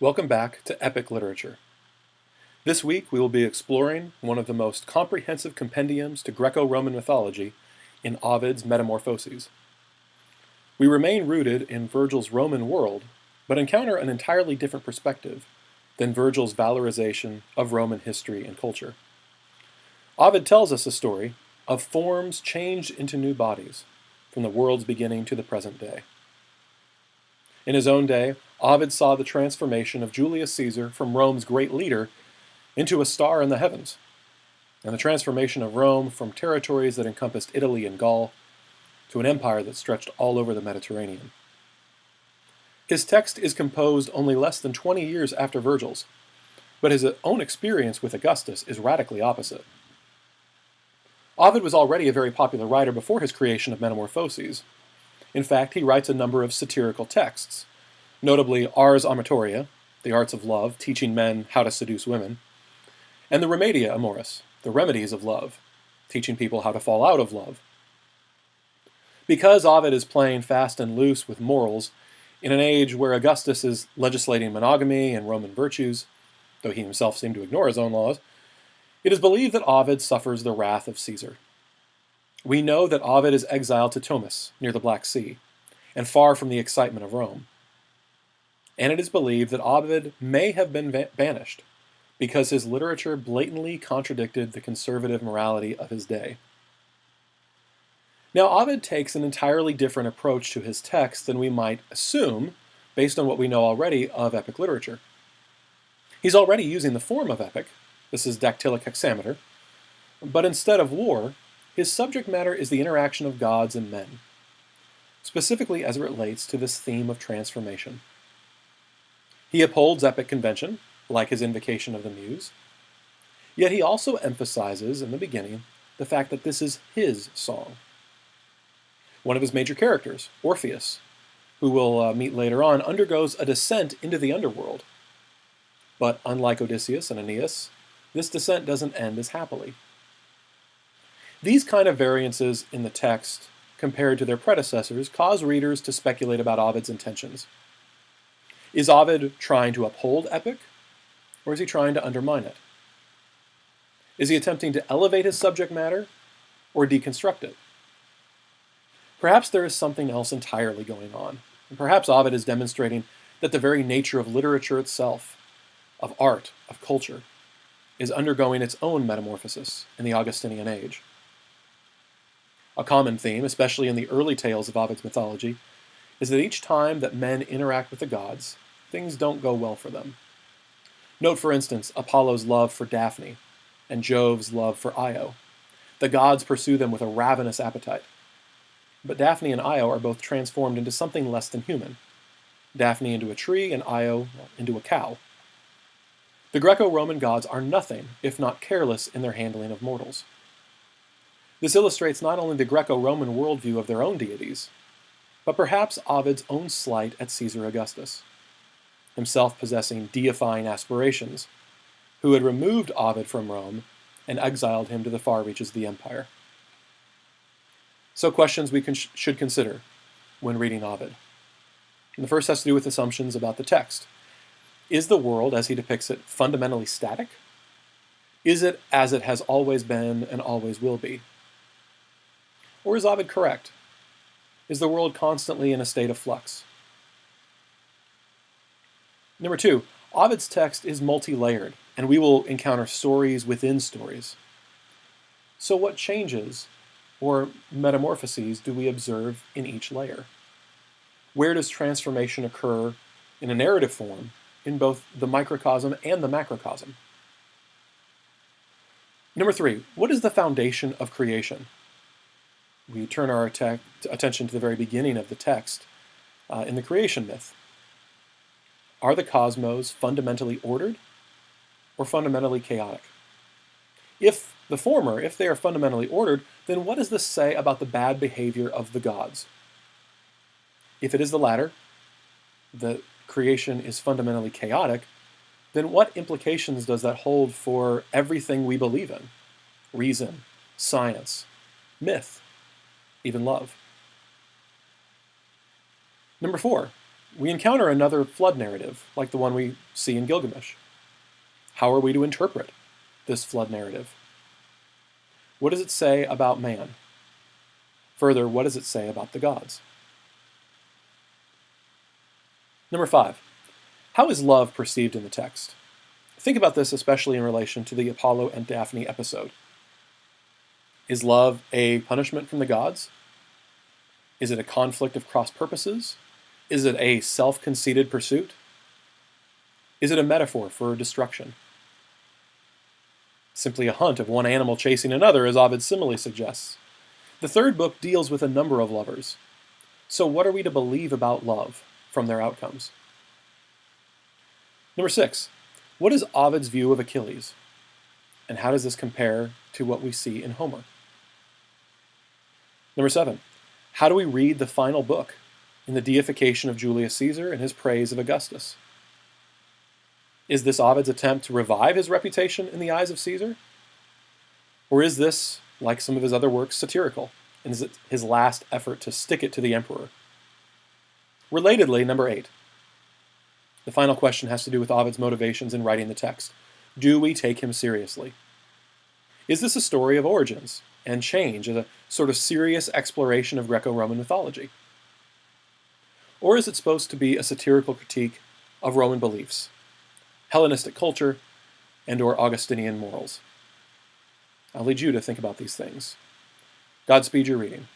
Welcome back to Epic Literature. This week we will be exploring one of the most comprehensive compendiums to Greco-Roman mythology in Ovid's Metamorphoses. We remain rooted in Virgil's Roman world, but encounter an entirely different perspective than Virgil's valorization of Roman history and culture. Ovid tells us a story of forms changed into new bodies, from the world's beginning to the present day. In his own day, Ovid saw the transformation of Julius Caesar from Rome's great leader into a star in the heavens, and the transformation of Rome from territories that encompassed Italy and Gaul to an empire that stretched all over the Mediterranean. His text is composed only less than 20 years after Virgil's, but his own experience with Augustus is radically opposite. Ovid was already a very popular writer before his creation of Metamorphoses. In fact, he writes a number of satirical texts, notably Ars Amatoria, the arts of love, teaching men how to seduce women, and the Remedia Amoris, the remedies of love, teaching people how to fall out of love. Because Ovid is playing fast and loose with morals in an age where Augustus is legislating monogamy and Roman virtues, though he himself seemed to ignore his own laws, it is believed that Ovid suffers the wrath of Caesar. We know that Ovid is exiled to Tomis, near the Black Sea, and far from the excitement of Rome. And it is believed that Ovid may have been banished because his literature blatantly contradicted the conservative morality of his day. Now, Ovid takes an entirely different approach to his text than we might assume based on what we know already of epic literature. He's already using the form of epic. This is dactylic hexameter. But instead of war, his subject matter is the interaction of gods and men, specifically as it relates to this theme of transformation. He upholds epic convention, like his invocation of the Muse, yet he also emphasizes in the beginning the fact that this is his song. One of his major characters, Orpheus, who we'll meet later on, undergoes a descent into the underworld. But unlike Odysseus and Aeneas, this descent doesn't end as happily. These kind of variances in the text, compared to their predecessors, cause readers to speculate about Ovid's intentions. Is Ovid trying to uphold epic, or is he trying to undermine it? Is he attempting to elevate his subject matter, or deconstruct it? Perhaps there is something else entirely going on, and perhaps Ovid is demonstrating that the very nature of literature itself, of art, of culture, is undergoing its own metamorphosis in the Augustinian age. A common theme, especially in the early tales of Ovid's mythology, is that each time that men interact with the gods, things don't go well for them. Note, for instance, Apollo's love for Daphne and Jove's love for Io. The gods pursue them with a ravenous appetite. But Daphne and Io are both transformed into something less than human. Daphne into a tree and Io into a cow. The Greco-Roman gods are nothing if not careless in their handling of mortals. This illustrates not only the Greco-Roman worldview of their own deities, but perhaps Ovid's own slight at Caesar Augustus, himself possessing deifying aspirations, who had removed Ovid from Rome and exiled him to the far reaches of the empire. So questions we should consider when reading Ovid. And the first has to do with assumptions about the text. Is the world, as he depicts it, fundamentally static? Is it as it has always been and always will be? Or is Ovid correct? Is the world constantly in a state of flux? Number two, Ovid's text is multi-layered, and we will encounter stories within stories. So what changes or metamorphoses do we observe in each layer? Where does transformation occur in a narrative form in both the microcosm and the macrocosm? Number three, what is the foundation of creation? We turn our attention to the very beginning of the text in the creation myth. Are the cosmos fundamentally ordered or fundamentally chaotic? If the former, if they are fundamentally ordered, then what does this say about the bad behavior of the gods? If it is the latter, the creation is fundamentally chaotic, then what implications does that hold for everything we believe in? Reason, science, myth, even love. Number four, we encounter another flood narrative, like the one we see in Gilgamesh. How are we to interpret this flood narrative? What does it say about man? Further, what does it say about the gods? Number 5, how is love perceived in the text? Think about this especially in relation to the Apollo and Daphne episode. Is love a punishment from the gods? Is it a conflict of cross purposes? Is it a self-conceited pursuit? Is it a metaphor for destruction? Simply a hunt of one animal chasing another, as Ovid's simile suggests. The third book deals with a number of lovers. So what are we to believe about love from their outcomes? Number 6, what is Ovid's view of Achilles? And how does this compare to what we see in Homer? Number 7, how do we read the final book in the deification of Julius Caesar and his praise of Augustus? Is this Ovid's attempt to revive his reputation in the eyes of Caesar? Or is this, like some of his other works, satirical, and is it his last effort to stick it to the emperor? Relatedly, number 8, the final question has to do with Ovid's motivations in writing the text. Do we take him seriously? Is this a story of origins and change as a sort of serious exploration of Greco-Roman mythology? Or is it supposed to be a satirical critique of Roman beliefs, Hellenistic culture, and/or Augustinian morals? I'll lead you to think about these things. Godspeed your reading.